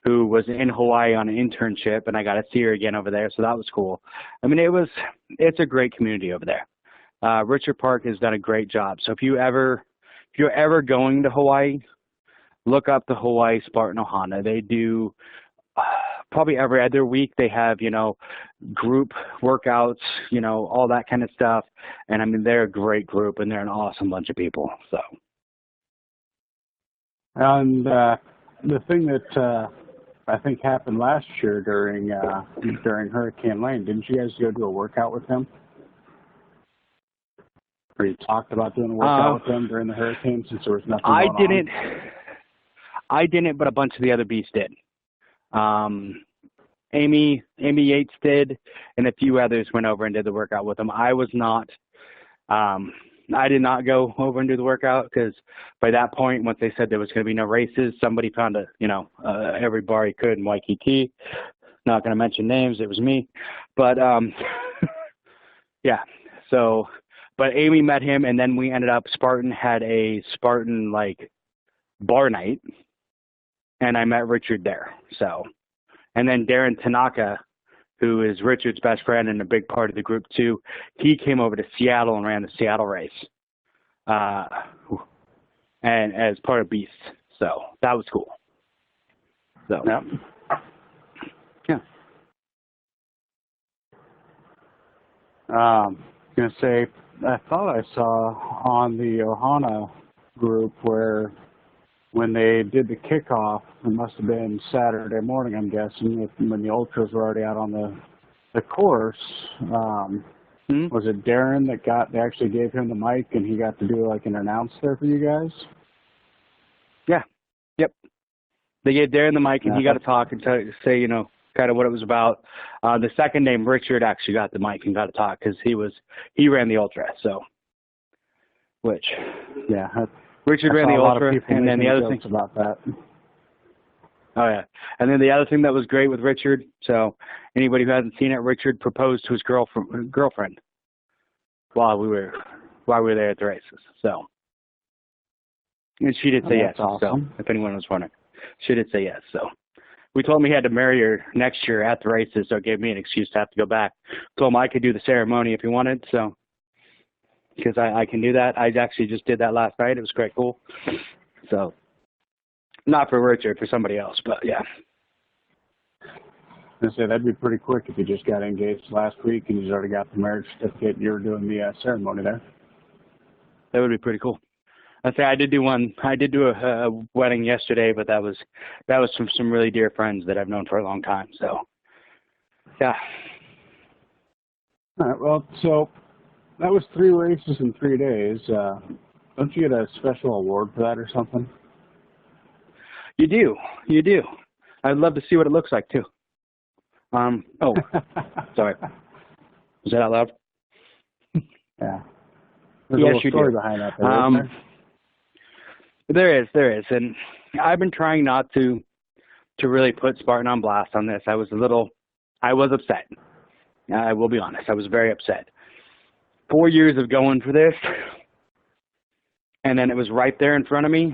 who was in Hawaii on an internship, and I got to see her again over there. So that was cool. I mean, it's a great community over there. Richard Park has done a great job. So if you're ever going to Hawaii, look up the Hawaii Spartan Ohana. They do probably every other week. They have group workouts, all that kind of stuff. And I mean, they're a great group, and they're an awesome bunch of people. So. And the thing that I think happened last year during Hurricane Lane, didn't you guys go do a workout with them? Or you talked about doing a workout with them during the hurricane since there was nothing going on? I didn't, but a bunch of the other beasts did. Amy Yates did, and a few others went over and did the workout with them. I was not. I did not go over and do the workout because by that point, once they said there was going to be no races, somebody found every bar he could in Waikiki. Not going to mention names. It was me, but yeah. So. But Amy met him, and then we ended up, Spartan had a Spartan, bar night, and I met Richard there. So, and then Darren Tanaka, who is Richard's best friend and a big part of the group too, he came over to Seattle and ran the Seattle race, and as part of Beast. So that was cool. So, yeah. Gonna say, I thought I saw on the Ohana group where when they did the kickoff, it must have been Saturday morning, I'm guessing, when the ultras were already out on the course. Was it Darren they actually gave him the mic and he got to do an announce there for you guys? Yeah. Yep. They gave Darren the mic and he got to talk and say, kind of what it was about. The second name, Richard, actually got the mic and got to talk because he ran the ultra. So, Richard ran the ultra, and then the other thing about that. Oh yeah, and then the other thing that was great with Richard. So anybody who hasn't seen it, Richard proposed to his girlfriend while we were there at the races. So, and she did say yes. Awesome. So if anyone was wondering, she did say yes. So. We told him he had to marry her next year at the races, so it gave me an excuse to have to go back. Told him I could do the ceremony if he wanted, so because I can do that. I actually just did that last night. It was quite cool. So not for Richard, for somebody else, but yeah. I say that'd be pretty quick if you just got engaged last week and you already got the marriage certificate and you were doing the ceremony there. That would be pretty cool. I say I did do a wedding yesterday, but that was from some really dear friends that I've known for a long time. So, yeah. All right. Well, so that was 3 races in 3 days. Don't you get a special award for that or something? You do. I'd love to see what it looks like too. Oh, sorry. Was that out loud? Yeah. There's a little story behind that. There is, and I've been trying not to really put Spartan on blast on this. I was upset. I will be honest. I was very upset. 4 years of going for this, and then it was right there in front of me,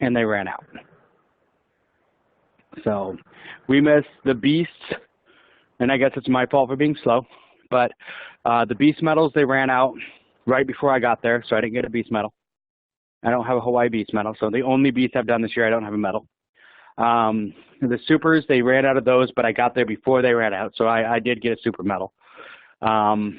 and they ran out. So we missed the beasts, and I guess it's my fault for being slow, but the beast medals, they ran out right before I got there, so I didn't get a beast medal. I don't have a Hawaii beast medal, so the only beast I've done this year, I don't have a medal. The supers, they ran out of those, but I got there before they ran out, so I did get a super medal. And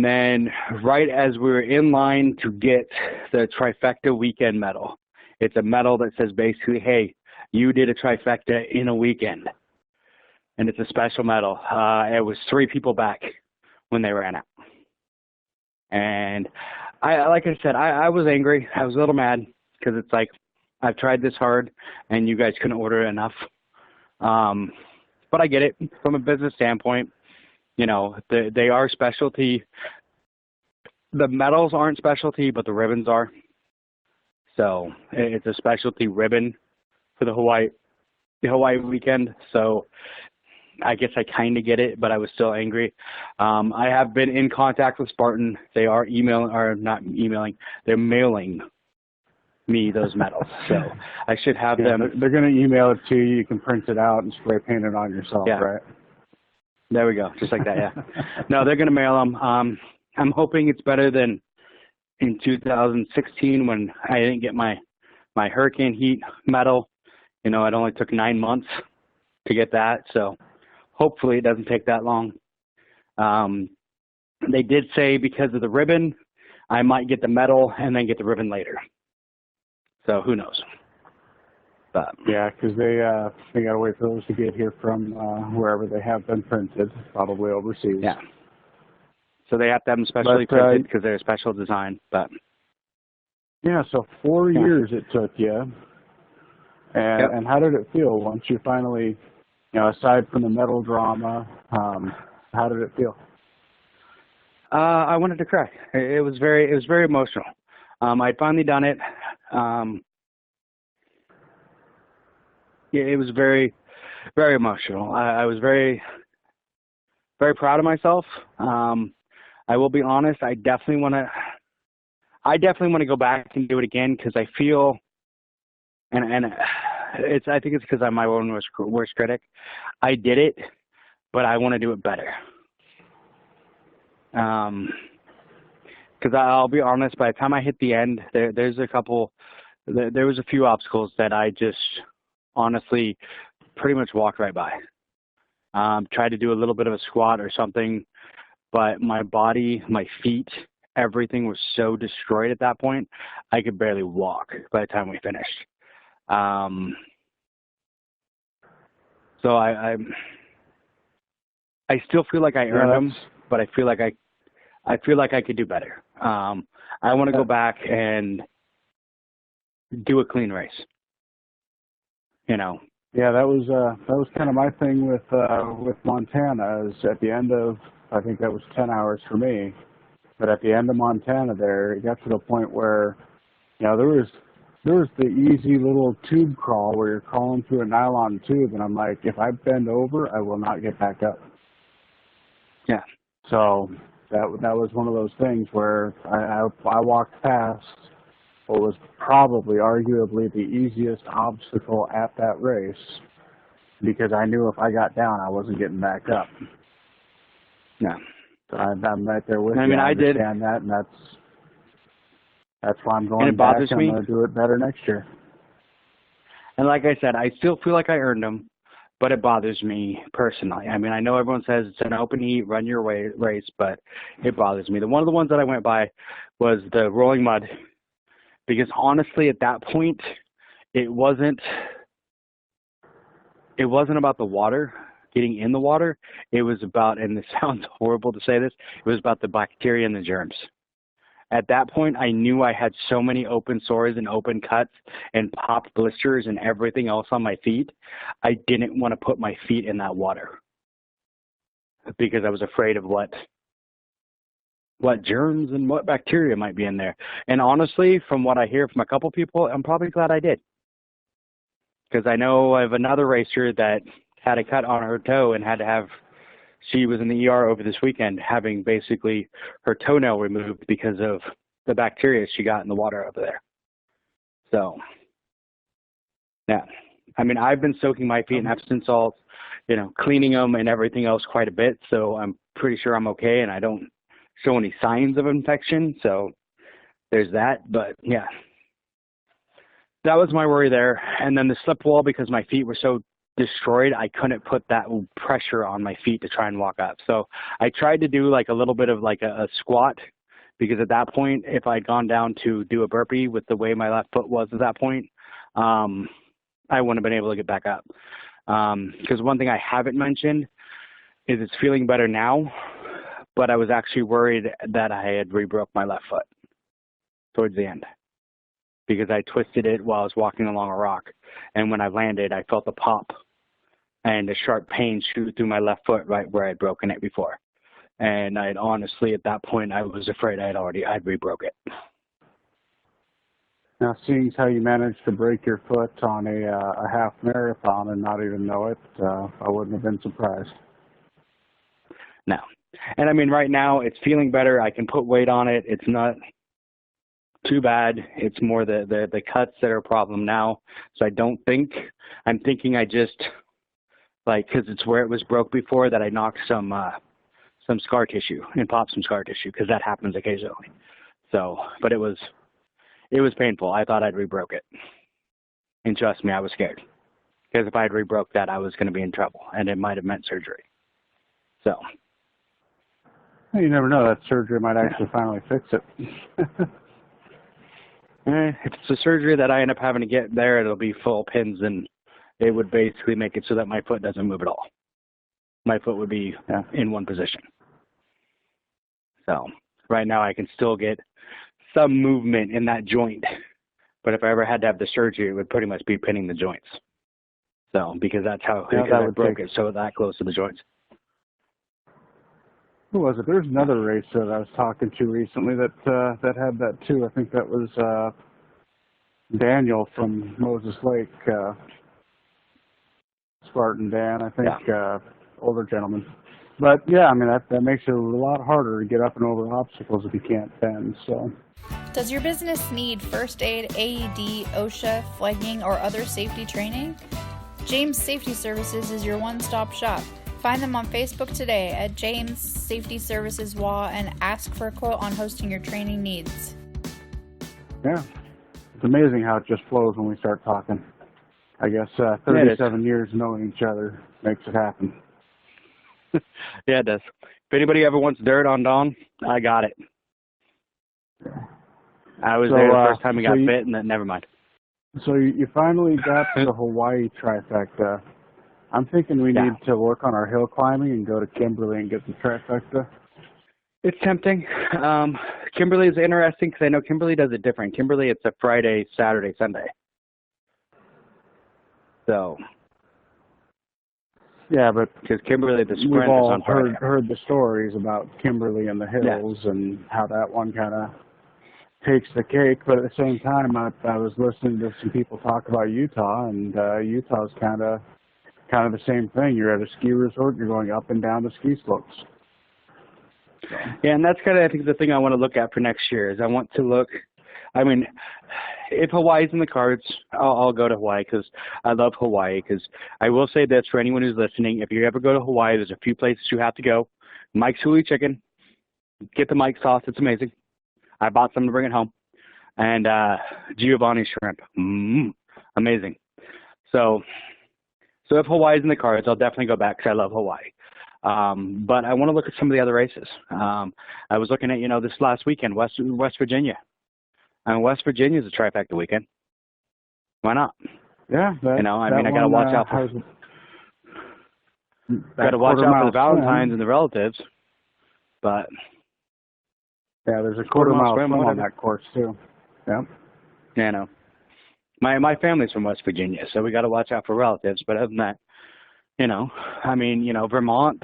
then right as we were in line to get the trifecta weekend medal, it's a medal that says basically, hey, you did a trifecta in a weekend. and it's a special medal. It was 3 people back when they ran out. And like I said, I was angry. I was a little mad because it's like, I've tried this hard and you guys couldn't order enough. But I get it from a business standpoint. You know, they are specialty. The medals aren't specialty, but the ribbons are. So it's a specialty ribbon for the Hawaii weekend. So I guess I kind of get it, but I was still angry. I have been in contact with Spartan. They are they're mailing me those medals. So I should have them. They're going to email it to you. You can print it out and spray paint it on yourself, right? There we go. Just like that, yeah. No, they're going to mail them. I'm hoping it's better than in 2016 when I didn't get my hurricane heat medal. You know, it only took 9 months to get that. So hopefully it doesn't take that long. They did say because of the ribbon, I might get the medal and then get the ribbon later. So who knows? But yeah, because they got to wait for those to get here from wherever they have been printed, probably overseas. Yeah. So they have to have them specially printed because they're a special design. But yeah, so 4 years it took you. And how did it feel once you finally, you know, aside from the medal drama, how did it feel? I wanted to cry. It was very emotional. I'd finally done it. It was very, very emotional. I was very, very proud of myself. I will be honest. I definitely want to go back and do it again because I feel, and I think it's because I'm my own worst critic. I did it, but I want to do it better. Because I'll be honest, by the time I hit the end, there was a few obstacles that I just honestly pretty much walked right by. Tried to do a little bit of a squat or something, but my body, my feet, everything was so destroyed at that point, I could barely walk by the time we finished. So I still feel like I earned them, but I feel like I could do better. I want to go back and do a clean race. You know. Yeah, that was kind of my thing with Montana. Is at the end of, I think that was 10 hours for me, but at the end of Montana, there it got to the point where, you know, there was the easy little tube crawl where you're crawling through a nylon tube, and I'm like, if I bend over, I will not get back up. Yeah. So that was one of those things where I walked past what was probably arguably the easiest obstacle at that race because I knew if I got down, I wasn't getting back up. Yeah. So I'm right there with you. I mean, I did. Understand that, and that's why I'm going and it back. bothers I'm me. going to do it better next year. And like I said, I still feel like I earned them, but it bothers me personally. I mean, I know everyone says it's an open heat, run your race, but it bothers me. One of the ones that I went by was the rolling mud, because honestly, at that point, it wasn't about the water, getting in the water. It was about, and this sounds horrible to say this, it was about the bacteria and the germs. At that point, I knew I had so many open sores and open cuts and popped blisters and everything else on my feet. I didn't want to put my feet in that water because I was afraid of what germs and what bacteria might be in there. And honestly, from what I hear from a couple people, I'm probably glad I did. Because I know of another racer that had a cut on her toe and she was in the ER over this weekend having basically her toenail removed because of the bacteria she got in the water over there. So, yeah. I mean, I've been soaking my feet in Epsom salts, you know, cleaning them and everything else quite a bit. So I'm pretty sure I'm okay and I don't show any signs of infection. So there's that. But, yeah. That was my worry there. And then the slip wall, because my feet were so destroyed, I couldn't put that pressure on my feet to try and walk up. So I tried to do like a little bit of like a squat, because at that point, if I'd gone down to do a burpee with the way my left foot was at that point, I wouldn't have been able to get back up. Because one thing I haven't mentioned is it's feeling better now, but I was actually worried that I had re-broke my left foot towards the end because I twisted it while I was walking along a rock. And when I landed, I felt a pop and a sharp pain shoot through my left foot right where I'd broken it before. And I'd honestly, at that point, I was afraid I'd re-broke it. Now, seeing how you managed to break your foot on a half marathon and not even know it, I wouldn't have been surprised. No. And I mean, right now, it's feeling better. I can put weight on it. It's not too bad. It's more the cuts that are a problem now. So I'm thinking I just, because it's where it was broke before, that I knocked some scar tissue and popped some scar tissue, because that happens occasionally. So, but it was painful. I thought I'd re-broke it. And trust me, I was scared. Because if I had re-broke that, I was going to be in trouble, and it might have meant surgery. So. You never know. That surgery might actually finally fix it. If it's a surgery that I end up having to get there, it'll be full pins, and it would basically make it so that my foot doesn't move at all. My foot would be in one position. So right now I can still get some movement in that joint, but if I ever had to have the surgery, it would pretty much be pinning the joints. So because that's how I broke it, so that close to the joints. Who was it? There's another racer that I was talking to recently that had that too. I think that was Daniel from Moses Lake, Spartan Dan, I think, older gentleman. But yeah, I mean that makes it a lot harder to get up and over obstacles if you can't bend. So. Does your business need first aid, AED, OSHA, flagging, or other safety training? James Safety Services is your one-stop shop. Find them on Facebook today at James Safety Services WA and ask for a quote on hosting your training needs. Yeah, it's amazing how it just flows when we start talking. I guess 37 years knowing each other makes it happen. Yeah, it does. If anybody ever wants dirt on Don, I got it. I was there the first time we got bit, and then never mind. So you finally got to the Hawaii trifecta. I'm thinking we need to work on our hill climbing and go to Kimberly and get the trifecta. It's tempting. Kimberly is interesting because I know Kimberly does it different. Kimberly, it's a Friday, Saturday, Sunday. So. Yeah, but because Kimberly, the sprint we've all is on Friday. heard the stories about Kimberly and the hills and how that one kind of takes the cake. But at the same time, I was listening to some people talk about Utah, and Utah's kind of the same thing. You're at a ski resort, you're going up and down the ski slopes. Yeah, and that's kind of, I think, the thing I want to look at for next year is I want to look, I mean, if Hawaii's in the cards, I'll go to Hawaii because I love Hawaii. Because I will say this for anyone who's listening, if you ever go to Hawaii, there's a few places you have to go. Mike's Huli Chicken, get the Mike sauce, it's amazing. I bought some to bring it home. And Giovanni Shrimp, amazing. So if Hawaii's in the cards, I'll definitely go back because I love Hawaii. But I want to look at some of the other races. I was looking at, this last weekend, West Virginia. West Virginia is a trifecta weekend. Why not? Yeah. I got to watch out for the Valentines and the relatives. But yeah, there's a quarter-mile swim on that course too. Yeah. Yeah, I know. My family's from West Virginia, so we got to watch out for relatives. But other than that, Vermont.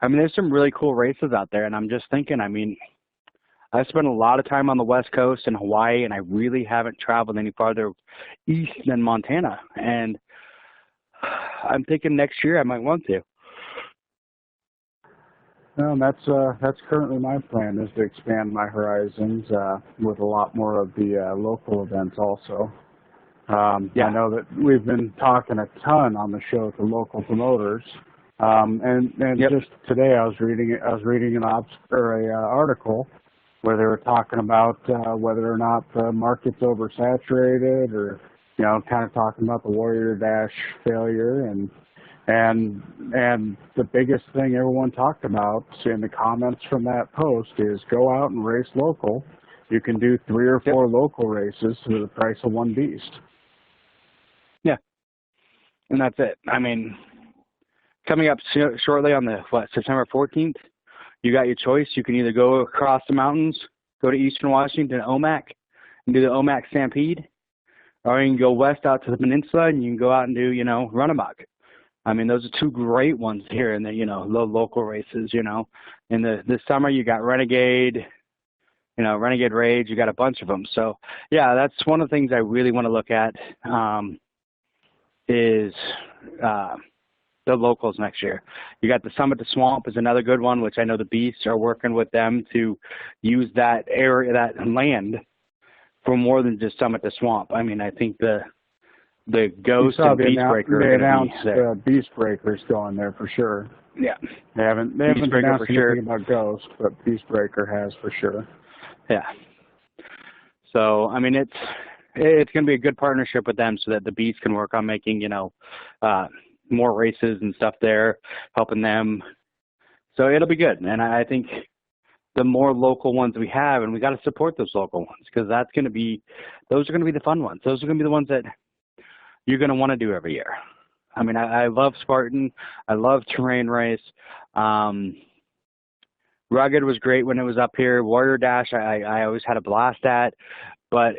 There's some really cool races out there, and I'm just thinking, I spent a lot of time on the West Coast in Hawaii, and I really haven't traveled any farther east than Montana. And I'm thinking next year I might want to. Well, that's currently my plan, is to expand my horizons with a lot more of the local events also. I know that we've been talking a ton on the show to local promoters, and just today I was reading an article where they were talking about whether or not the market's oversaturated, or kind of talking about the Warrior Dash failure, and the biggest thing everyone talked about in the comments from that post is go out and race local. You can do 3 or 4 local races for the price of one beast. and that's it. I mean, coming up shortly on the, September 14th, you got your choice. You can either go across the mountains, go to Eastern Washington, Omak, and do the Omak Stampede, or you can go west out to the peninsula and you can go out and do, Run Amok. I mean, those are two great ones here in the, the local races, In the summer, you got Renegade, Renegade Rage, you got a bunch of them. So, yeah, that's one of the things I really want to look at is the locals next year. You got the Summit to Swamp is another good one, which I know the Beasts are working with them to use that area, that land, for more than just Summit to Swamp. I mean, I think the Ghost and Beastbreaker. They announced Beastbreaker's going there for sure. Yeah. They haven't announced anything about Ghost, but Beastbreaker has for sure. Yeah. So, I mean, it's going to be a good partnership with them so that the Beast can work on making, more races and stuff there, helping them. So it'll be good. And I think the more local ones we have, and we got to support those local ones, because those are going to be the fun ones. Those are going to be the ones that you're going to want to do every year. I mean, I love Spartan. I love Terrain Race. Rugged was great when it was up here. Warrior Dash, I always had a blast at. But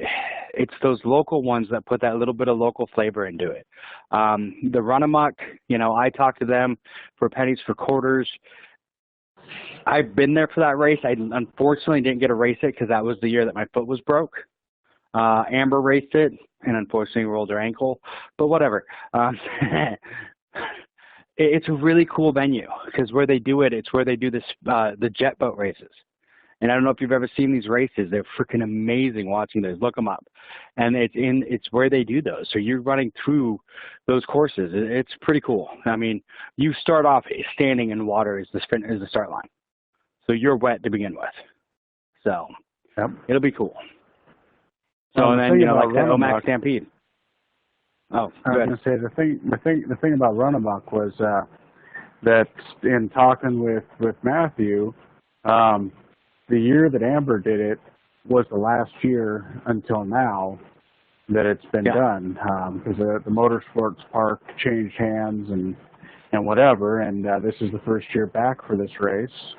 it's those local ones that put that little bit of local flavor into it. The Run Amok, I talked to them for pennies for quarters. I've been there for that race. I unfortunately didn't get to race it because that was the year that my foot was broke. Amber raced it and unfortunately rolled her ankle, but whatever. It's a really cool venue because where they do it, it's where they do the jet boat races. And I don't know if you've ever seen these races. They're freaking amazing watching those. Look them up. And it's where they do those. So you're running through those courses. It's pretty cool. I mean, you start off standing in water as the start line. So you're wet to begin with. So yep. It'll be cool. So and then, like the Omak Stampede. Oh, I was going to say the thing about Run Amok was that in talking with Matthew, the year that Amber did it was the last year until now that it's been done, because the motorsports park changed hands and whatever, and this is the first year back for this race.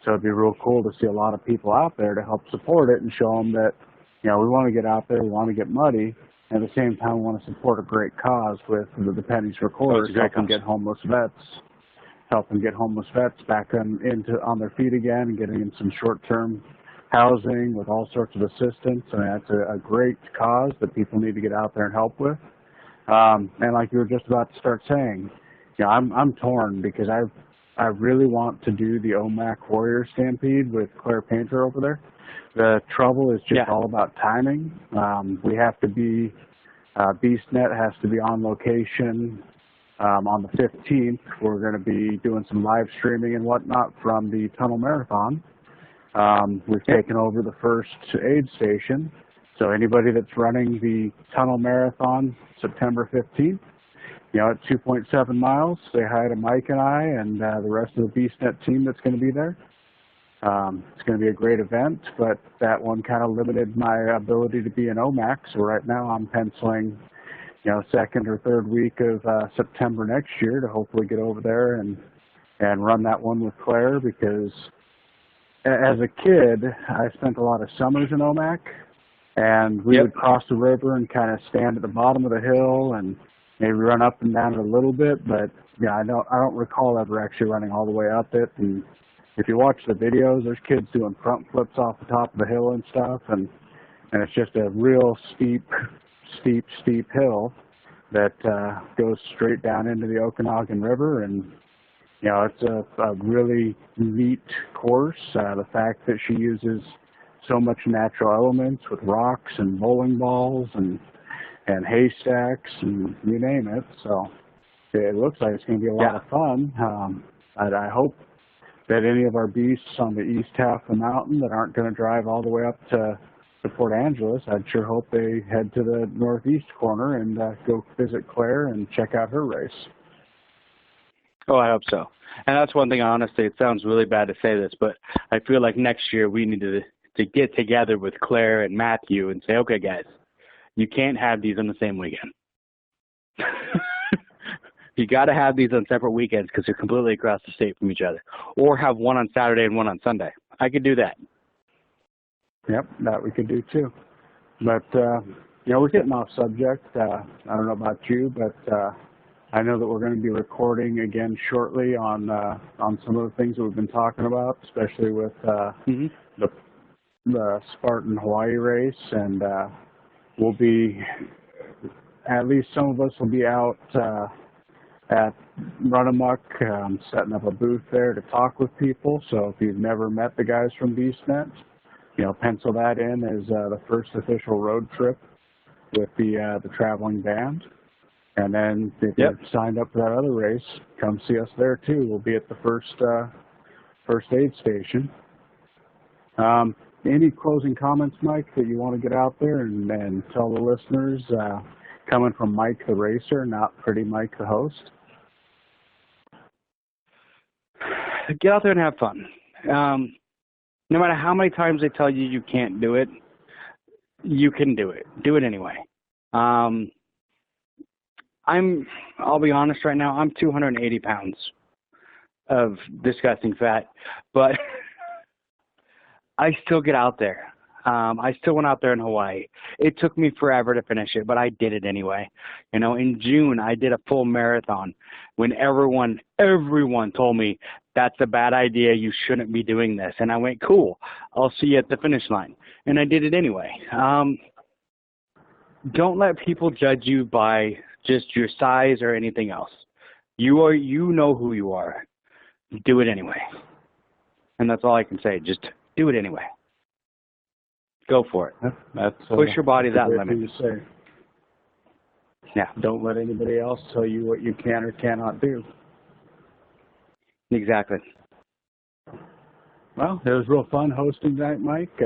So it'd be real cool to see a lot of people out there to help support it and show them that, we want to get out there, we want to get muddy, and at the same time we want to support a great cause with the pennies for quarters, helping get homeless vets back on their feet again and getting them some short-term housing with all sorts of assistance. I mean, that's a great cause that people need to get out there and help with. And like you were just about to start saying, I'm torn because I really want to do the Omak Warrior Stampede with Claire Painter over there. The trouble is just all about timing. We have to be, BeastNet has to be on location on the 15th. We're going to be doing some live streaming and whatnot from the Tunnel Marathon. We've taken over the first aid station. So anybody that's running the Tunnel Marathon September 15th, at 2.7 miles, say hi to Mike and I and the rest of the BeastNet team that's going to be there. It's going to be a great event, but that one kind of limited my ability to be in Omak. So right now I'm penciling, second or third week of September next year to hopefully get over there and run that one with Claire, because as a kid, I spent a lot of summers in Omak, and we would cross the river and kind of stand at the bottom of the hill and maybe run up and down it a little bit, but I don't recall ever actually running all the way up it. And if you watch the videos, there's kids doing front flips off the top of the hill and stuff, and it's just a real steep hill that goes straight down into the Okanagan River, and it's a really neat course. The fact that she uses so much natural elements with rocks and bowling balls and haystacks and you name it, so it looks like it's going to be a lot of fun. I hope that any of our beasts on the east half of the mountain that aren't going to drive all the way up to Port Angeles, I'd sure hope they head to the northeast corner and go visit Claire and check out her race. Oh, I hope so. And that's one thing, honestly, it sounds really bad to say this, but I feel like next year we need to get together with Claire and Matthew and say, okay, guys, you can't have these on the same weekend. You got to have these on separate weekends because they're completely across the state from each other. Or have one on Saturday and one on Sunday. I could do that. Yep, that we could do too. But, we're getting off subject. I don't know about you, but I know that we're going to be recording again shortly on some of the things that we've been talking about, especially with the Spartan Hawaii race, and we'll be, at least some of us will be out at Run Amok, setting up a booth there to talk with people. So if you've never met the guys from BeastNet, pencil that in as the first official road trip with the traveling band. And then if you're signed up for that other race, come see us there too. We'll be at the first aid station. Any closing comments, Mike, that you want to get out there and tell the listeners, coming from Mike the racer, not Pretty Mike the host? Get out there and have fun. No matter how many times they tell you you can't do it, you can do it. Do it anyway. I'll be honest right now, I'm 280 pounds of disgusting fat, but I still get out there. I still went out there in Hawaii. It took me forever to finish it, but I did it anyway. In June, I did a full marathon when everyone told me that's a bad idea. You shouldn't be doing this. And I went, cool, I'll see you at the finish line. And I did it anyway. Don't let people judge you by just your size or anything else. You know who you are. Do it anyway. And that's all I can say. Just do it anyway. Go for it. Push your body that limit. To say. Yeah. Don't let anybody else tell you what you can or cannot do. Exactly. Well, it was real fun hosting tonight, Mike.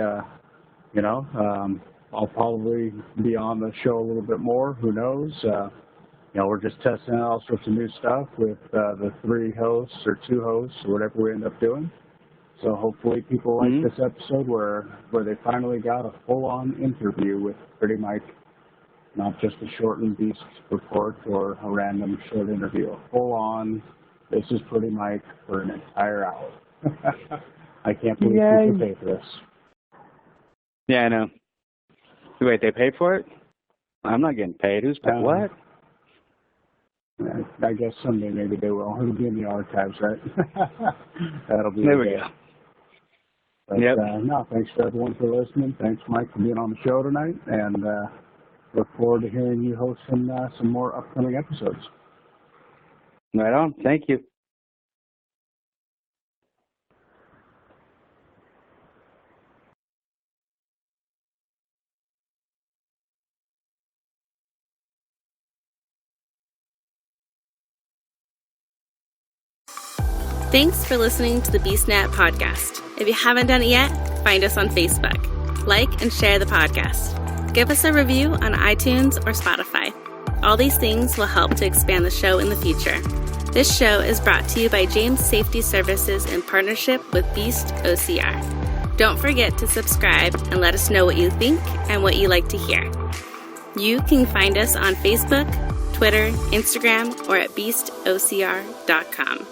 I'll probably be on the show a little bit more. Who knows? We're just testing out all sorts of new stuff with the 3 hosts or 2 hosts or whatever we end up doing. So hopefully people like this episode where they finally got a full-on interview with Pretty Mike, not just a shortened Beast report or a random short interview. A full-on, this is Pretty Mike for an entire hour. I can't believe people pay for this. Yeah, I know. Wait, they pay for it? I'm not getting paid. Who's paid? What? I guess someday maybe they will. It'll be in the archives, right? That'll be there. We go. But, no, thanks for everyone for listening. Thanks, Mike, for being on the show tonight, and look forward to hearing you host some more upcoming episodes. Right on. Thank you. Thanks for listening to the BeastNet podcast. If you haven't done it yet, find us on Facebook. Like and share the podcast. Give us a review on iTunes or Spotify. All these things will help to expand the show in the future. This show is brought to you by James Safety Services in partnership with Beast OCR. Don't forget to subscribe and let us know what you think and what you like to hear. You can find us on Facebook, Twitter, Instagram, or at beastocr.com.